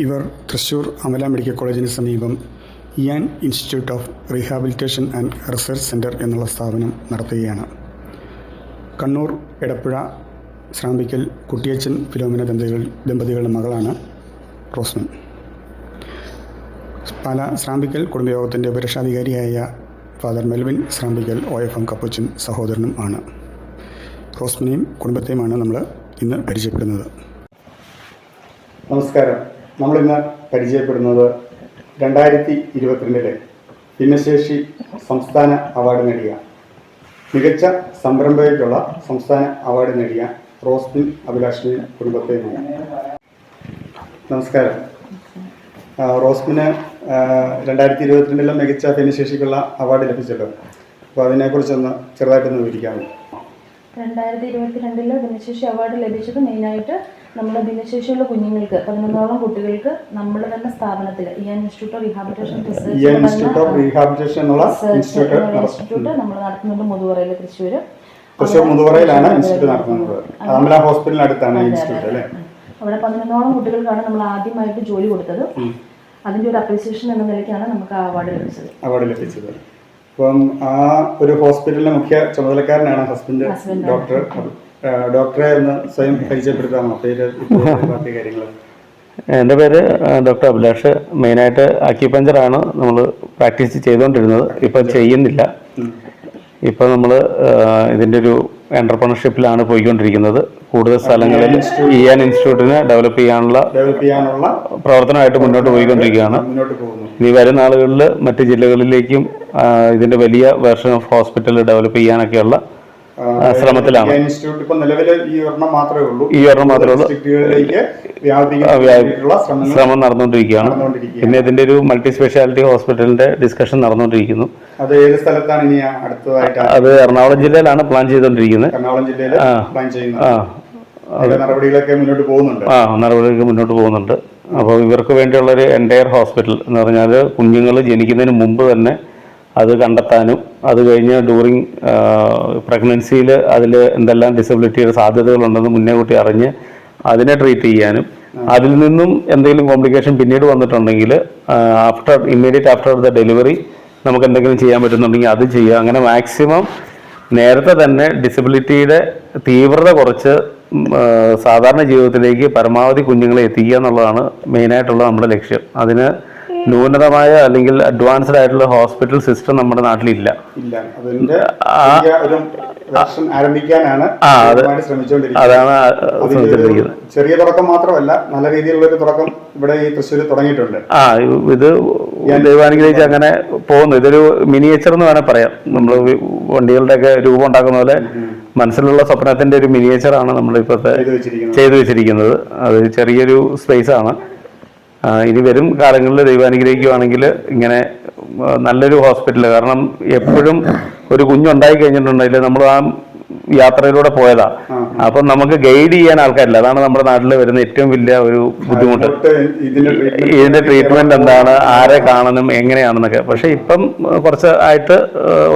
ഇവർ തൃശ്ശൂർ അമല മെഡിക്കൽ കോളേജിന് സമീപം Ian institute of rehabilitation and research centre എന്നുള്ള സ്ഥാപനം നടത്തുകയാണ്. കണ്ണൂർ എടപ്പുഴ ശ്രാമ്പിക്കൽ കുട്ടിയച്ചൻ ഫിലോമിന ദമ്പതികളുടെ മകളാണ് റോസ്മിൻ. പാല ശ്രാമ്പിക്കൽ കുടുംബയോഗത്തിൻ്റെ ഉപരക്ഷാധികാരിയായ father Melvin Srampickal OFM Capuchin സഹോദരനും ആണ്. റോസ്മിനെയും കുടുംബത്തെയുമാണ് നമ്മൾ ഇന്ന് പരിചയപ്പെടുന്നത്. നമസ്കാരം. നമ്മളിന്ന് പരിചയപ്പെടുന്നത് 2022 ഭിന്നശേഷി സംസ്ഥാന അവാർഡ് നേടിയ മികച്ച സംരംഭകയ്ക്കുള്ള സംസ്ഥാന അവാർഡ് നേടിയ റോസ്മിൻ അഭിലാഷിനെ കുടുംബത്തെയുമാണ്. നമസ്കാരം. റോസ്മിന് 2022 മികച്ച ഭിന്നശേഷിക്കുള്ള അവാർഡ് ലഭിച്ചല്ലോ. അപ്പോൾ അതിനെക്കുറിച്ചൊന്ന് ചെറുതായിട്ടൊന്ന് വിവരിക്കാമോ? 2022 ഭിന്നശേഷി അവാർഡ് ലഭിച്ചത് മെയിനായിട്ട് നമ്മുടെ ഭിന്നശേഷിയുള്ള കുഞ്ഞുങ്ങൾക്ക് 11ഓളം കുട്ടികൾക്ക് നമ്മുടെ തന്നെ സ്ഥാപനത്തിൽ Ian institute of rehabilitation institute നമ്മൾ നടത്തുന്നുണ്ട്. മുതുവറയിൽ തൃശ്ശൂർ മുതുവറയിലാണ് ഇൻസ്റ്റിറ്റ്യൂട്ട് നടത്തുന്നത്. അമല ഹോസ്പിറ്റലിനടുത്താണ് ഇൻസ്റ്റിറ്റ്യൂട്ട് അല്ലേ? അവിടെ 11ഓളം കുട്ടികൾക്കാണ് നമ്മൾ ആദ്യമായിട്ട് ജോലി കൊടുത്തത്. അതിൻ്റെ ഒരു അപ്രീസിയേഷൻ എന്ന നിലയ്ക്കാണ് നമുക്ക് അവാർഡ് ലഭിച്ചത്. അപ്പം ആ ഒരു ഹോസ്പിറ്റലിലെ മുഖ്യ ചുമതലക്കാരനാണ് ഹസ്ബൻഡ് ഡോക്ടറെ ഒന്ന് സ്വയം പരിചയപ്പെടുത്താമോ? പേര്, കാര്യങ്ങൾ? എൻ്റെ പേര് ഡോക്ടർ അഭിലാഷ്. മെയിനായിട്ട് അക്യുപഞ്ചറാണ് നമ്മൾ പ്രാക്ടീസ് ചെയ്തുകൊണ്ടിരുന്നത്. ഇപ്പം ചെയ്യുന്നില്ല. ഇപ്പം നമ്മൾ ഇതിൻ്റെ ഒരു എൻ്റർപ്രണർഷിപ്പിലാണ് പോയിക്കൊണ്ടിരിക്കുന്നത്. കൂടുതൽ സ്ഥലങ്ങളിൽ ഇയാൻ ഇൻസ്റ്റിറ്റ്യൂട്ടിനെ ഡെവലപ്പ് ചെയ്യാനുള്ള പ്രവർത്തനമായിട്ട് മുന്നോട്ട് പോയിക്കൊണ്ടിരിക്കുകയാണ്. ഇനി വരുന്ന നാളുകളിൽ മറ്റ് ജില്ലകളിലേക്കും ഇതിൻ്റെ വലിയ വേർഷൻ ഓഫ് ഹോസ്പിറ്റൽ ഡെവലപ്പ് ചെയ്യാനൊക്കെയുള്ള ശ്രമത്തിലാണ്. ഈ ഒരെണ്ണം മാത്രമേ ഉള്ളൂ. ശ്രമം നടന്നുകൊണ്ടിരിക്കുകയാണ്. പിന്നെ ഇതിന്റെ ഒരു മൾട്ടി സ്പെഷ്യാലിറ്റി ഹോസ്പിറ്റലിന്റെ ഡിസ്കഷൻ നടന്നുകൊണ്ടിരിക്കുന്നു. അത് ഏത് സ്ഥലത്താണ് ഇനി അടുത്തതായിട്ട്? അത് എറണാകുളം ജില്ലയിലാണ് പ്ലാൻ ചെയ്തുകൊണ്ടിരിക്കുന്നത്. നടപടികളൊക്കെ മുന്നോട്ട് പോകുന്നുണ്ട്. അപ്പോൾ ഇവർക്ക് വേണ്ടിയുള്ളൊരു എൻറ്റയർ ഹോസ്പിറ്റൽ എന്ന് പറഞ്ഞാൽ കുഞ്ഞുങ്ങൾ ജനിക്കുന്നതിന് മുമ്പ് തന്നെ അത് കണ്ടെത്താനും അത് കഴിഞ്ഞ് ഡ്യൂറിങ് പ്രഗ്നൻസിയിൽ അതിൽ എന്തെല്ലാം ഡിസബിലിറ്റിയുടെ സാധ്യതകളുണ്ടെന്ന് മുന്നേ കൂട്ടി അറിഞ്ഞ് അതിനെ ട്രീറ്റ് ചെയ്യാനും അതിൽ നിന്നും എന്തെങ്കിലും കോംപ്ലിക്കേഷൻ പിന്നീട് വന്നിട്ടുണ്ടെങ്കിൽ ഇമ്മീഡിയറ്റ് ആഫ്റ്റർ ദ ഡെലിവറി നമുക്ക് എന്തെങ്കിലും ചെയ്യാൻ പറ്റുന്നുണ്ടെങ്കിൽ അത് ചെയ്യുക. അങ്ങനെ മാക്സിമം നേരത്തെ തന്നെ ഡിസബിലിറ്റിയുടെ തീവ്രത കുറച്ച് സാധാരണ ജീവിതത്തിലേക്ക് പരമാവധി കുഞ്ഞുങ്ങളെ എത്തിക്കുക എന്നുള്ളതാണ് മെയിനായിട്ടുള്ള നമ്മുടെ ലക്ഷ്യം. അതിന് ന്യൂനതമായ അല്ലെങ്കിൽ അഡ്വാൻസ്ഡ് ആയിട്ടുള്ള ഹോസ്പിറ്റൽ സിസ്റ്റം നമ്മുടെ നാട്ടിലില്ല. അതാണ് ചെറിയ തുടക്കം മാത്രമല്ല, നല്ല രീതിയിലുള്ള ഒരു തുടക്കം ഇവിടെ ഈ തൃശ്ശൂർ തുടങ്ങിയിട്ടുണ്ട്. ഇത് ദൈവാനുഗ്രഹിച്ച് അങ്ങനെ പോകുന്നു. ഇതൊരു മിനിയേച്ചർ എന്ന് വേണേൽ പറയാം. നമ്മൾ വണ്ടികളുടെ ഒക്കെ രൂപം ഉണ്ടാക്കുന്ന പോലെ മനസ്സിലുള്ള സ്വപ്നത്തിന്റെ ഒരു മിനിയേച്ചറാണ് നമ്മളിപ്പോഴത്തെ ചെയ്തു വെച്ചിരിക്കുന്നത്. അത് ചെറിയൊരു സ്പേസ് ആണ്. ഇനി വരും കാലങ്ങളിൽ ദൈവാനുഗ്രഹിക്കുകയാണെങ്കിൽ ഇങ്ങനെ നല്ലൊരു ഹോസ്പിറ്റൽ, കാരണം എപ്പോഴും ഒരു കുഞ്ഞുണ്ടായി കഴിഞ്ഞിട്ടുണ്ടെങ്കിൽ നമ്മൾ ആ യാത്രയിലൂടെ പോയതാ. അപ്പം നമുക്ക് ഗൈഡ് ചെയ്യാൻ ആൾക്കാരില്ല. അതാണ് നമ്മുടെ നാട്ടിൽ വരുന്ന ഏറ്റവും വലിയ ഒരു ബുദ്ധിമുട്ട്. ഇതിന്റെ ട്രീറ്റ്മെന്റ് എന്താണ്, ആരെ കാണണം, എങ്ങനെയാണെന്നൊക്കെ. പക്ഷെ ഇപ്പം കുറച്ച് ആയിട്ട്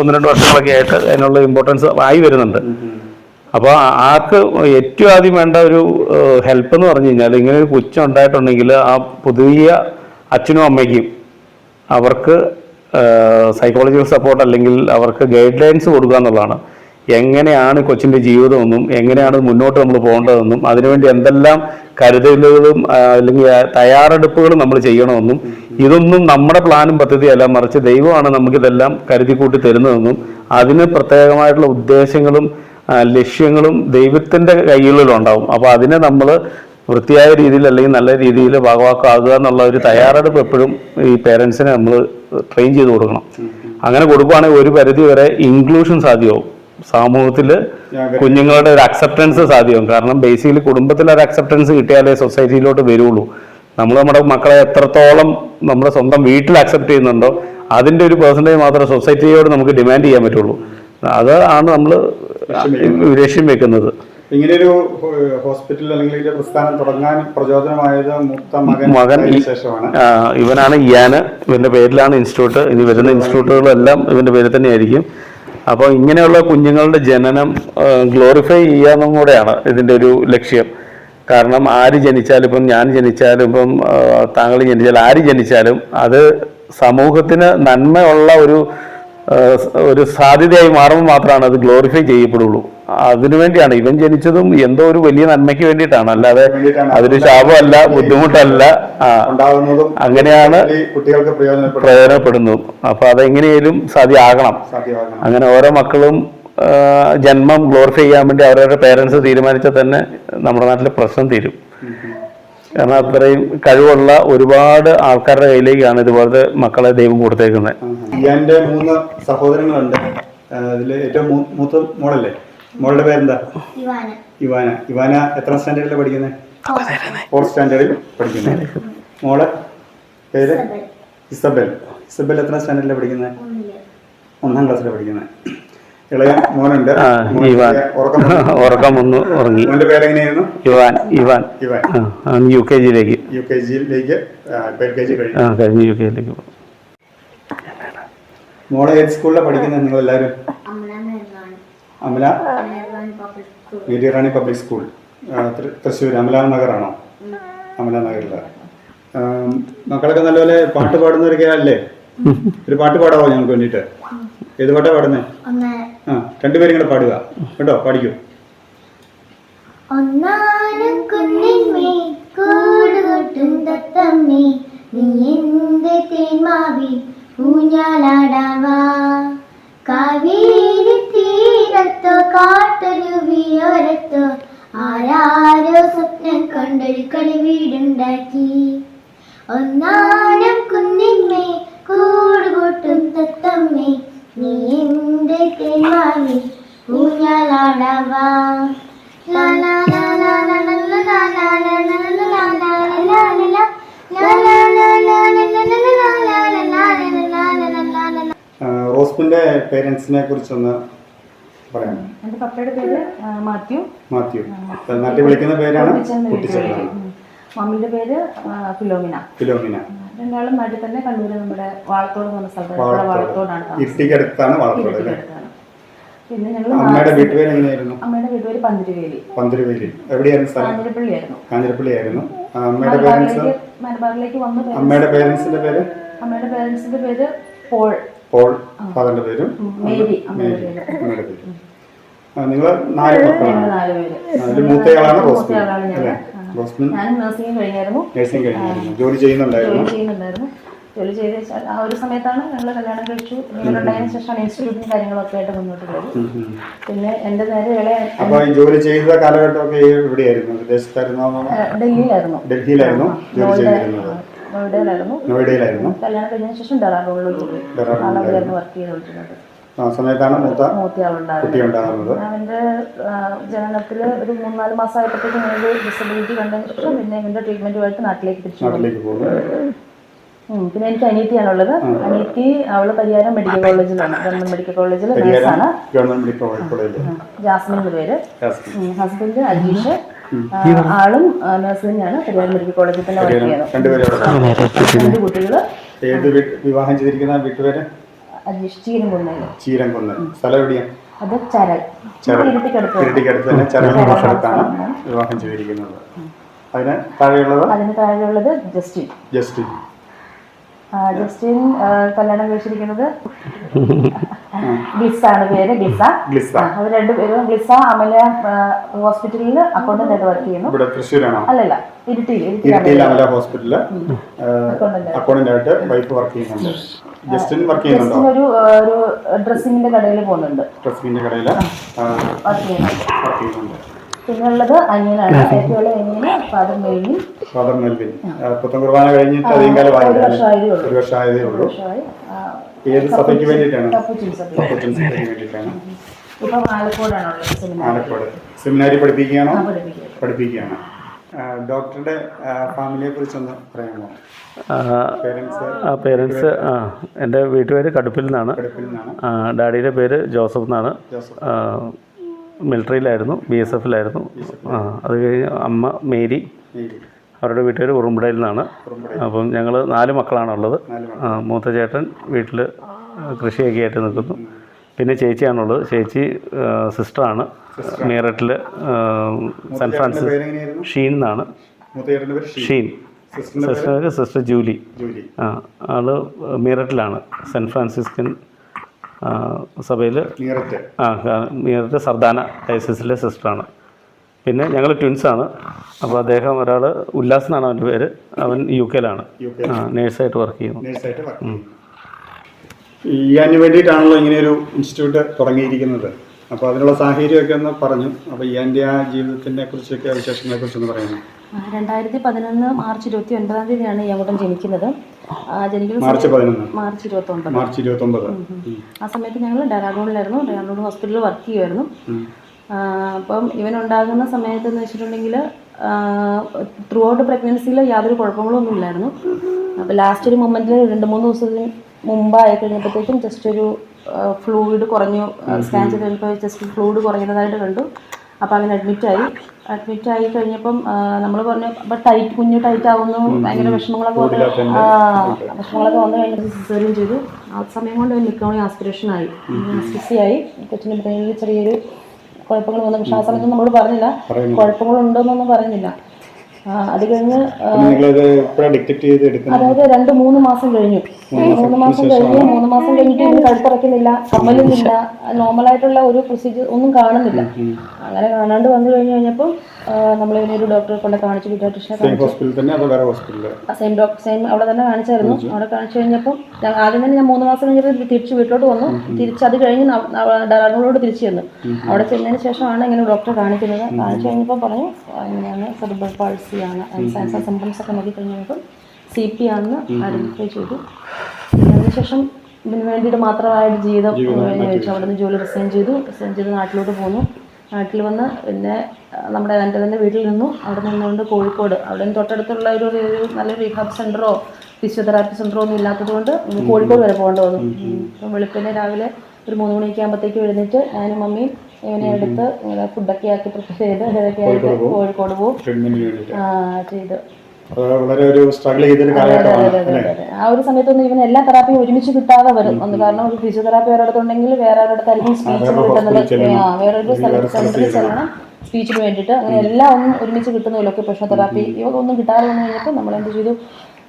1-2 വർഷങ്ങളൊക്കെ ആയിട്ട് അതിനുള്ള ഇമ്പോർട്ടൻസ് ആയി വരുന്നുണ്ട്. അപ്പോൾ ആർക്ക് ഏറ്റവും ആദ്യം വേണ്ട ഒരു ഹെൽപ്പ് എന്ന് പറഞ്ഞു കഴിഞ്ഞാൽ, ഇങ്ങനെ ഒരു കൊച്ചുണ്ടായിട്ടുണ്ടെങ്കിൽ ആ പുതിയ അച്ഛനും അമ്മയ്ക്കും അവർക്ക് സൈക്കോളജിക്കൽ സപ്പോർട്ട് അല്ലെങ്കിൽ അവർക്ക് ഗൈഡ് ലൈൻസ് കൊടുക്കുക എന്നുള്ളതാണ്. എങ്ങനെയാണ് കൊച്ചിൻ്റെ ജീവിതമെന്നും എങ്ങനെയാണ് മുന്നോട്ട് നമ്മൾ പോകേണ്ടതെന്നും അതിനുവേണ്ടി എന്തെല്ലാം കരുതലുകളും അല്ലെങ്കിൽ തയ്യാറെടുപ്പുകളും നമ്മൾ ചെയ്യണമെന്നും, ഇതൊന്നും നമ്മുടെ പ്ലാനും പദ്ധതിയല്ല, മറിച്ച് ദൈവമാണ് നമുക്കിതെല്ലാം കരുതിക്കൂട്ടി തരുന്നതെന്നും അതിന് പ്രത്യേകമായിട്ടുള്ള ഉദ്ദേശങ്ങളും ലക്ഷ്യങ്ങളും ദൈവത്തിൻ്റെ കയ്യിലുണ്ടാവും. അപ്പോൾ അതിനെ നമ്മൾ വൃത്തിയായ രീതിയിൽ അല്ലെങ്കിൽ നല്ല രീതിയിൽ ഭാഗവാക്കാകുക എന്നുള്ള ഒരു തയ്യാറെടുപ്പ് എപ്പോഴും ഈ പേരൻസിനെ നമ്മൾ ട്രെയിൻ ചെയ്ത് കൊടുക്കണം. അങ്ങനെ കൊടുക്കുകയാണെങ്കിൽ ഒരു പരിധി വരെ ഇൻക്ലൂഷൻ സാധ്യമാവും. സമൂഹത്തിൽ കുഞ്ഞുങ്ങളുടെ ഒരു അക്സെപ്റ്റൻസ് സാധ്യമാവും. കാരണം ബേസിക്കലി കുടുംബത്തിലൊരു അക്സെപ്റ്റൻസ് കിട്ടിയാലേ സൊസൈറ്റിയിലോട്ട് വരുള്ളൂ. നമ്മൾ നമ്മുടെ മക്കളെ എത്രത്തോളം നമ്മുടെ സ്വന്തം വീട്ടിൽ അക്സെപ്റ്റ് ചെയ്യുന്നുണ്ടോ അതിൻ്റെ ഒരു പെർസെൻറ്റേജ് മാത്രമേ സൊസൈറ്റിയോട് നമുക്ക് ഡിമാൻഡ് ചെയ്യാൻ പറ്റുള്ളൂ. അതാണ് നമ്മൾ ലക്ഷ്യം വെക്കുന്നത്. ഇങ്ങനെയൊരു ഹോസ്പിറ്റൽ അല്ലെങ്കിൽ പ്രസ്ഥാനം തുടങ്ങാൻ പ്രചോദനമായത് മകൻ ശേഷമാണ്. ഇവനാണ് ഇയാന്. ഇവന്റെ പേരിലാണ് ഇൻസ്റ്റിറ്റ്യൂട്ട്. ഇനി വരുന്ന ഇൻസ്റ്റിറ്റ്യൂട്ടുകളെല്ലാം ഇവന്റെ പേരിൽ തന്നെയായിരിക്കും. അപ്പോൾ ഇങ്ങനെയുള്ള കുഞ്ഞുങ്ങളുടെ ജനനം ഗ്ലോറിഫൈ ചെയ്യാന്നും കൂടെയാണ് ഇതിൻ്റെ ഒരു ലക്ഷ്യം. കാരണം ആര് ജനിച്ചാലും ഇപ്പം ഞാൻ ജനിച്ചാലും ഇപ്പം താങ്കൾ ജനിച്ചാലും ആര് ജനിച്ചാലും അത് സമൂഹത്തിന് നന്മയുള്ള ഒരു സാധ്യതയായി മാറുമ്പോൾ മാത്രമാണ് അത് ഗ്ലോറിഫൈ ചെയ്യപ്പെടുള്ളൂ. അതിനുവേണ്ടിയാണ് ഇവൻ ജനിച്ചതും എന്തോ ഒരു വലിയ നന്മയ്ക്ക് വേണ്ടിയിട്ടാണ്, അല്ലാതെ അതൊരു ശാപമല്ല, ബുദ്ധിമുട്ടല്ല. അങ്ങനെയാണ് കുട്ടികൾക്ക് പ്രയോജനപ്പെടുന്നത്. അപ്പൊ അതെങ്ങനെയാലും സാധ്യമാകണം. അങ്ങനെ ഓരോ മക്കളും ജന്മം ഗ്ലോറിഫൈ ചെയ്യാൻ വേണ്ടി അവരവരുടെ പേരൻസ് തീരുമാനിച്ചാൽ തന്നെ നമ്മുടെ നാട്ടിലെ പ്രശ്നം തീരും. കാരണം അത്രയും കഴിവുള്ള ഒരുപാട് ആൾക്കാരുടെ കയ്യിലേക്കാണ് ഇതുപോലത്തെ മക്കളെ ദൈവം കൊടുത്തേക്കുന്നത്. ഇയാന്റെ 3 സഹോദരങ്ങളുണ്ട്. അതിൽ ഏറ്റവും മൂത്ത മോളല്ലേ? മോളുടെ പേരെന്താ? ഇവാന. എത്ര സ്റ്റാൻഡേർഡിലാണ് പഠിക്കുന്നത്? 4th സ്റ്റാൻഡേർഡിൽ പഠിക്കുന്നത്. മോളെ പേര്? ഇസബൽ. എത്ര സ്റ്റാൻഡേർഡിലാണ് പഠിക്കുന്നത്? 1ാം ക്ലാസ്സിലാണ് പഠിക്കുന്നത്. ഇളയ മോനുണ്ട്. ഉറക്കം വന്നു ഉറങ്ങി. മോന്റെ പേരെങ്ങനെയായിരുന്നു? ഇവാൻ. യുകെജിയിലേക്ക് കഴിഞ്ഞ് യുകെജിയിലേക്ക് പോകും. മോളെ ഏത് സ്കൂളിലാണ് പഠിക്കുന്നത് നിങ്ങൾ എല്ലാവരും? അമല മേരി റാണി പബ്ലിക് സ്കൂൾ, തൃശ്ശൂർ. അമല നഗറാണോ? അമല നഗറില്. മക്കളൊക്കെ നല്ലപോലെ പാട്ട് പാടുന്നവരൊക്കെ അല്ലേ? ഒരു പാട്ട് പാടാവോ ഞങ്ങൾക്ക് വേണ്ടിയിട്ട്? ഏത് പാട്ടാ പാടുന്നേ? 2 പേരും കൂടെ പാടുക കേട്ടോ. പാടിക്കൂ. ഒന്നാനും കുന്നിന്മേ കൂടുകൊട്ടും തത്തമ്മേ, നീ എന്ത് തേന്മാവിൽ ഊഞ്ഞാലാടാവാ. കാവേരി തീരത്തോ കാട്ടരുവിയോരത്തോ ആരാരോ സ്വപ്നം കൊണ്ടൊരു കളിവീടുണ്ടാക്കി. ഒന്നാനം കുന്നിന്മേ കൂടുകൊട്ടും തത്തമ്മേ, നീ എന്ത് തേന്മാവിൽ ഊഞ്ഞാലാടാവാ. റോസ്മിന്റെ പേരൻസിനെ കുറിച്ചൊന്ന് പറയാം. എൻ്റെ പപ്പയുടെ പേര് മാത്യു. നാട്ടിൽ വിളിക്കുന്ന പേരാണ് കുട്ടിച്ചേട്ടൻ. മമ്മിയുടെ പേര് ഫിലോമിന. രണ്ടാളും നാട്ടിൽ തന്നെ കണ്ണൂര് നമ്മുടെ വാളത്തോട് എന്ന് പറഞ്ഞ സ്ഥലത്ത് വാളത്തോടാണ്. ഇരിട്ടിക്കടുത്താണ് വാളത്തോട് അല്ലേ? പിന്നെ ഞങ്ങൾ അമ്മയുടെ വീട്ടുപേര് എങ്ങനെയായിരുന്നു? അമ്മയുടെ വീട്ടുപേര് പന്തിരുവേലി. എവിടെയായിരുന്നു സ്ഥലം? കാഞ്ഞിരപ്പള്ളിയായിരുന്നു. അമ്മയുടെ പേരൻസ്? മലബാറിലേക്ക് വന്നു. അമ്മയുടെ പേരൻസിന്റെ പേര്? അമ്മയുടെ പേരൻസിന്റെ പേര് പോൾ. ഫാദറിന്റെ പേരും മേരി. അമ്മയുടെ പേരും. നിങ്ങൾ 4 മക്കളാണ്. അതിൽ മൂത്തയാളാണ് റോസ്മിൻ അല്ലേ? റോസ്മിൻ ഞാനും നഴ്സിംഗ് കഴിഞ്ഞായിരുന്നു. ജോലി ചെയ്യുന്നുണ്ടായിരുന്നു. ജോലി ചെയ്ത് ആ ഒരു സമയത്താണ് ഞങ്ങൾ കല്യാണം കഴിച്ചു. ഉണ്ടായതിനു ശേഷമാണ് ഇൻസ്റ്റിറ്റ്യൂട്ടും കാര്യങ്ങളൊക്കെ ആയിട്ട് മുന്നോട്ട് പോയത്. പിന്നെ എൻ്റെ നേരെ ഇളയ. അപ്പൊ ജോലി ചെയ്ത കാലഘട്ടമൊക്കെ എവിടെയായിരുന്നു? വിദേശത്തായിരുന്നോ? ഡൽഹിയിലായിരുന്നു ജോലി ചെയ്തിരുന്നത്. നോയിഡയിലായിരുന്നു. കല്യാണം കഴിഞ്ഞതിന് ശേഷം ഡെറാഡൂണിൽ വർക്ക് ചെയ്തുകൊണ്ടിരുന്നത്. ആ സമയത്താണ് കുട്ടി ഉണ്ടാകുന്നത്. അവൻ്റെ ജനനത്തിൽ ഒരു 3-4 മാസമായപ്പോഴത്തേക്കും ഞങ്ങൾക്ക് ഡിസബിലിറ്റി കണ്ടതിന് ശേഷം പിന്നെ ഇവൻ്റെ ട്രീറ്റ്മെൻറ്റുമായിട്ട് നാട്ടിലേക്ക് തിരിച്ചു. പിന്നെ എനിക്ക് അനിയത്തിയാണുള്ളത്. അനിയത്തി അവള് പരിയാരം മെഡിക്കൽ കോളേജിലാണ്, ഗവൺമെന്റ് മെഡിക്കൽ കോളേജിൽ നഴ്സാണ്. ജാസ്മിൻ എന്ന് പേര്. ഹസ്ബൻഡ് അജീഷ്, ആളും നഴ്സ് തന്നെയാണ്. പരിയാരം മെഡിക്കൽ കോളേജിൽ തന്നെ വർക്ക് ചെയ്യുന്നത്. 2 കുട്ടികള്. വിവാഹം ചെയ്തിരിക്കുന്ന വീട്ടുപേര്? അജീഷ് ചീരംകുന്ന്. സ്ഥലം എവിടെയാണ്? അത് ചരൽ. ഇരട്ടിക്കടുത്ത് തന്നെ ചരലാണ് വിവാഹം ചെയ്തിരിക്കുന്നത്. അതിന് താഴെയുള്ളത് ജസ്റ്റിൻ. കല്യാണം കഴിച്ചിരിക്കുന്നത് ഗ്ലിസ ആണ് പേര്. ഗ്ലിസ. അവർ 2 പേരും ഗ്ലിസ അമല ഹോസ്പിറ്റലിൽ അക്കൗണ്ടന്റ് ആയിട്ട് വർക്ക് ചെയ്യുന്നു. അല്ലല്ല, ഇരിട്ടിയിൽ അമല ഹോസ്പിറ്റലിൽ അക്കൗണ്ടന്റ് ആയിട്ട് വൈഫ് വർക്ക് ചെയ്യുന്നുണ്ട്. ജസ്റ്റിൻ ഒരു ഡ്രസ്സിങ്ങിന്റെ കടയിൽ പോകുന്നുണ്ട്. വർക്ക് ചെയ്യുന്നുണ്ട്. പിന്നുള്ളത് അനിയനാണ്. ഏറ്റവും അനിയന് ഫാദർ മെൽവിൻ. പുത്തൻ കുർബാന കഴിഞ്ഞിട്ട് അധികം കാലം ഒരു വർഷമായതേ ഉള്ളൂ. ഏത് സഭയ്ക്ക് വേണ്ടിയിട്ടാണ്? ഇപ്പൊ ആലക്കോട് സെമിനാരി പഠിപ്പിക്കുകയാണോ? പഠിപ്പിക്കുകയാണ്. ഡോക്ടറുടെ ഫാമിലിയെ കുറിച്ചൊന്ന് പറയാമോ? പേരൻസ് എൻ്റെ വീട്ടുപേര് കടുപ്പിൽ നിന്നാണ്. ഡാഡിയുടെ പേര് ജോസഫ് എന്നാണ്. മിലിറ്ററിയിലായിരുന്നു, BSFിലായിരുന്നു. അത് കഴിഞ്ഞ് അമ്മ മേരി, അവരുടെ വീട്ടുകാർ ഉറുമ്പടയിൽ നിന്നാണ്. അപ്പം ഞങ്ങൾ 4 മക്കളാണുള്ളത്. മൂത്ത ചേട്ടൻ വീട്ടിൽ കൃഷിയൊക്കെ ആയിട്ട് നിൽക്കുന്നു. പിന്നെ ചേച്ചിയാണുള്ളത്. ചേച്ചി സിസ്റ്ററാണ്. മീററ്റിൽ സെൻറ്റ് ഫ്രാൻസിസ് ഷീൻ എന്നാണ്. ഷീൻ. സിസ്റ്റർക്ക് സിസ്റ്റർ ജൂലി. ആള് മീററ്റിലാണ്. സെൻറ്റ് ഫ്രാൻസിസ്കൻ സഭയിൽ മീററ്റ് സർദാന ഡയസിസിലെ സിസ്റ്ററാണ്. പിന്നെ ഞങ്ങൾ ട്വിൻസാണ്. അപ്പോൾ അദ്ദേഹം ഒരാൾ ഉല്ലാസ് എന്നാണ് അവൻ്റെ പേര്. അവൻ UK-ലാണ് നേഴ്സായിട്ട് വർക്ക് ചെയ്യുന്നു. ഇയാന് വേണ്ടിയിട്ടാണല്ലോ ഇങ്ങനെയൊരു ഇൻസ്റ്റിറ്റ്യൂട്ട് തുടങ്ങിയിരിക്കുന്നത്. അപ്പോൾ അതിനുള്ള സാഹചര്യമൊക്കെ ഒന്ന് പറഞ്ഞു. അപ്പോൾ ഇയാൻ്റെ ആ ജീവിതത്തിനെ കുറിച്ചൊക്കെ വിശേഷങ്ങളെ കുറിച്ചൊന്ന് പറയുന്നു. 2011 മാർച്ച് 29 ഈ അങ്ങോട്ടും ജനിക്കുന്നത്. ജനിക്കുന്ന മാർച്ച് 29. ആ സമയത്ത് ഞങ്ങൾ ഡെറാഡൂണിലായിരുന്നു. ഡെറാഡൂൺ ഹോസ്പിറ്റലിൽ വർക്ക് ചെയ്യുമായിരുന്നു. അപ്പം ഇവനുണ്ടാകുന്ന സമയത്ത് എന്ന് വെച്ചിട്ടുണ്ടെങ്കിൽ ത്രൂ ഔട്ട് പ്രഗ്നൻസിയിൽ യാതൊരു കുഴപ്പങ്ങളൊന്നും ഇല്ലായിരുന്നു. അപ്പോൾ ലാസ്റ്റ് ഒരു മൊമെൻറ്റിൽ 2-3 ദിവസത്തിന് മുമ്പായി കഴിഞ്ഞപ്പോഴത്തേക്കും ജസ്റ്റ് ഒരു ഫ്ലൂയിഡ് കുറഞ്ഞു. സ്കാൻ ചെയ്ത് കഴിഞ്ഞപ്പോൾ ജസ്റ്റ് ഫ്ലൂയിഡ് കുറഞ്ഞതായിട്ട് കണ്ടു. അപ്പോൾ അവൻ അഡ്മിറ്റായി കഴിഞ്ഞപ്പം നമ്മൾ പറഞ്ഞു അപ്പോൾ കുഞ്ഞ് ടൈറ്റ് ആവുന്നു, ഭയങ്കര വിഷമങ്ങളൊക്കെ വന്നു കഴിഞ്ഞപ്പോൾ സിസേറിയൻ ചെയ്തു. ആ സമയം കൊണ്ട് നിക്കോണി ആസ്പിറേഷനായി, ആസ്പിസിയായി. കൊച്ചിൻ്റെ ബ്രെയിനിൽ ചെറിയൊരു കുഴപ്പങ്ങൾ വന്നു. പക്ഷേ ആ സമയത്ത് നമ്മൾ പറഞ്ഞില്ല, കുഴപ്പങ്ങളുണ്ടോയെന്നൊന്നും പറഞ്ഞില്ല. അത് കഴിഞ്ഞ് അതായത് 2-3 മാസം കഴിഞ്ഞു. 3 മാസം കഴിഞ്ഞിട്ട് ഇതിന് കഴുത്തിറക്കുന്നില്ല, കമ്മലുന്നില്ല, നോർമലായിട്ടുള്ള ഒരു പ്രൊസീജിയർ ഒന്നും കാണുന്നില്ല. അങ്ങനെ കാണാണ്ട് വന്നു കഴിഞ്ഞപ്പോൾ നമ്മളിതിനൊരു ഡോക്ടറെ കൊണ്ട് കാണിച്ചു, പീഡിയാട്രിഷ്യനെ കാണിച്ചു. സെയിം അവിടെ തന്നെ കാണിച്ചായിരുന്നു. അവിടെ കാണിച്ചു കഴിഞ്ഞപ്പോൾ ആദ്യം തന്നെ ഞാൻ 3 മാസം കഴിഞ്ഞപ്പോൾ തിരിച്ച് വീട്ടിലോട്ട് വന്നു. അത് കഴിഞ്ഞ് ഡെറാഡൂണിലോട്ട് തിരിച്ചു ചെന്നു. അവിടെ ചെന്നതിന് ശേഷമാണ് ഇങ്ങനെ ഡോക്ടറെ കാണിക്കുന്നത്. കാണിച്ചു കഴിഞ്ഞപ്പോൾ പറഞ്ഞു ഇങ്ങനെയാണ് സെറിബ്രൽ പാൾസി ആണ്. സയൻസ് ആൻഡ് സിംപ്റ്റംസ് ഒക്കെ നോക്കി കഴിഞ്ഞപ്പോൾ CP ആണെന്ന് ഐഡൻറ്റിഫൈ ചെയ്തു. അതിനുശേഷം ഇതിന് വേണ്ടിയിട്ട് മാത്രമായിട്ട് ജീവിതം ചോദിച്ചു. അവിടെ നിന്ന് ജോലി റിസൈൻ ചെയ്തു നാട്ടിലോട്ട് പോന്നു. നാട്ടിൽ വന്ന് പിന്നെ എൻ്റെ തന്നെ വീട്ടിൽ നിന്നു. അവിടെ നിന്നുകൊണ്ട് കോഴിക്കോട്, അവിടെ നിന്ന് തൊട്ടടുത്തുള്ള ഒരു നല്ല റീഹാബ് സെൻ്ററോ ഫിസിയോതെറാപ്പി സെൻ്ററോ ഒന്നും ഇല്ലാത്തത് കൊണ്ട് കോഴിക്കോട് വരെ പോകേണ്ടി വന്നു. അപ്പം വെളുപ്പിനെ രാവിലെ ഒരു 3 മണിയൊക്കെ ആകുമ്പോഴത്തേക്കും എഴുന്നേറ്റ് ഞാനും മമ്മിയും ഇവനെ എടുത്ത് ഇങ്ങനെ ഫുഡൊക്കെ ആക്കി പ്രിപ്പയർ ചെയ്ത് ഇതൊക്കെ ആയിട്ട് കോഴിക്കോട് പോകും ചെയ്ത്. ആ ഒരു സമയത്തൊന്നും ഇവൻ എല്ലാ തെറാപ്പിയും ഒരുമിച്ച് കിട്ടാതെ വരും. കാരണം ഒരു ഫിസിയോതെറാപ്പി ഒരിടത്തുണ്ടെങ്കിൽ വേറെ ഒരിടത്തായിരിക്കും സ്പീച്ചിന് കിട്ടുന്നത്. വേറൊരു സെന്ററിൽ ചെല്ലണം സ്പീച്ചിന് വേണ്ടിയിട്ട്. അങ്ങനെ എല്ലാം ഒന്നും ഒരുമിച്ച് കിട്ടുന്നില്ല. ഒക്യുപേഷണൽ തെറാപ്പി ഇവൊന്നും കിട്ടാതെ വന്നു കഴിഞ്ഞപ്പോൾ നമ്മളെന്ത് ചെയ്തു,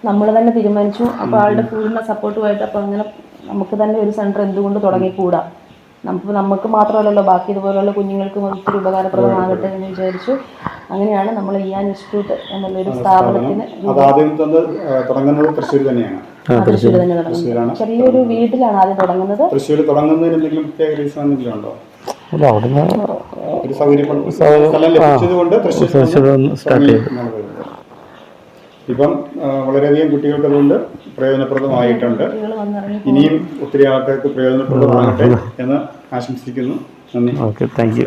നമ്മൾ തന്നെ തീരുമാനിച്ചു. അപ്പോൾ ആളുടെ പൂർണ്ണ സപ്പോർട്ടുമായിട്ട് അപ്പോൾ അങ്ങനെ നമുക്ക് തന്നെ ഒരു സെൻറ്റർ എന്തുകൊണ്ട് തുടങ്ങിക്കൂടാ, നമുക്ക് മാത്രമല്ലല്ലോ ബാക്കി ഇതുപോലുള്ള കുഞ്ഞുങ്ങൾക്കും ഒത്തിരി ഉപകാരപ്രദമാകട്ടെ എന്ന് വിചാരിച്ചു. അങ്ങനെയാണ് നമ്മൾ ഇയാൻ ഇൻസ്റ്റിറ്റ്യൂട്ട് എന്നുള്ളൊരു സ്ഥാപനത്തിന് തൃശ്ശൂർ തന്നെയാണ് തുടങ്ങുന്നത്. ചെറിയൊരു വീട്ടിലാണ് ആദ്യം തുടങ്ങുന്നത്. ഇപ്പം വളരെയധികം കുട്ടികൾക്ക് അതുകൊണ്ട് പ്രയോജനപ്രദമായിട്ടുണ്ട്. ഇനിയും ഒത്തിരി ആൾക്കാർക്ക് പ്രയോജനപ്രദമാകട്ടെ എന്ന് ആശംസിക്കുന്നു. നന്ദി. Okay, thank you.